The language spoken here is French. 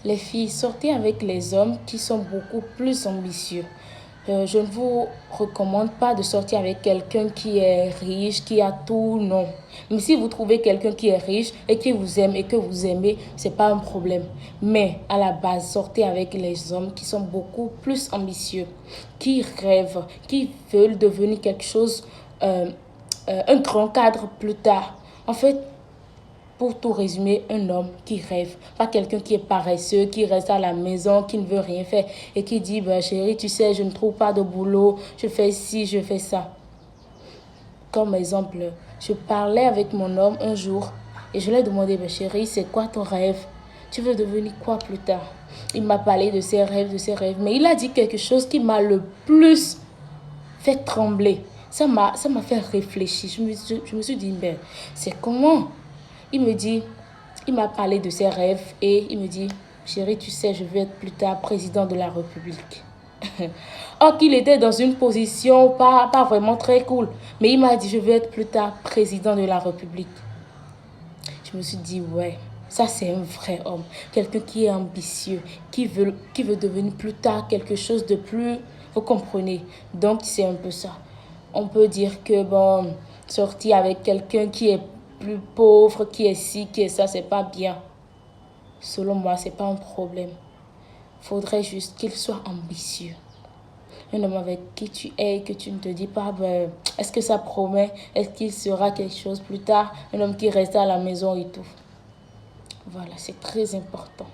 Les filles, sortez avec les hommes qui sont beaucoup plus ambitieux. Je ne vous recommande pas de sortir avec quelqu'un qui est riche, qui a tout, non. Mais si vous trouvez quelqu'un qui est riche et qui vous aime et que vous aimez, c'est pas un problème. Mais à la base, sortez avec les hommes qui sont beaucoup plus ambitieux, qui rêvent, qui veulent devenir quelque chose, un grand cadre plus tard. En fait, pour tout résumer, un homme qui rêve, pas quelqu'un qui est paresseux, qui reste à la maison, qui ne veut rien faire et qui dit, bah, chérie, tu sais, je ne trouve pas de boulot, je fais ci, je fais ça. Comme exemple, je parlais avec mon homme un jour et je lui ai demandé, bah, chérie, c'est quoi ton rêve? Tu veux devenir quoi plus tard? Il m'a parlé de ses rêves, mais il a dit quelque chose qui m'a le plus fait trembler. Ça m'a fait réfléchir. Je me suis dit, ben, c'est comment? Il me dit, il m'a parlé de ses rêves et il me dit, chérie, tu sais, je veux être plus tard président de la République. Or qu'il était dans une position pas vraiment très cool. Mais il m'a dit, je veux être plus tard président de la République. Je me suis dit, ouais, ça c'est un vrai homme. Quelqu'un qui est ambitieux, qui veut devenir plus tard quelque chose de plus... Vous comprenez? Donc c'est un peu ça. On peut dire que, bon, sortir avec quelqu'un qui est plus pauvre, qui est ci, qui est ça, c'est pas bien. Selon moi, c'est pas un problème. Faudrait juste qu'il soit ambitieux. Un homme avec qui tu es et que tu ne te dis pas, ben, est-ce que ça promet? Est-ce qu'il sera quelque chose plus tard? Un homme qui reste à la maison et tout. Voilà, c'est très important.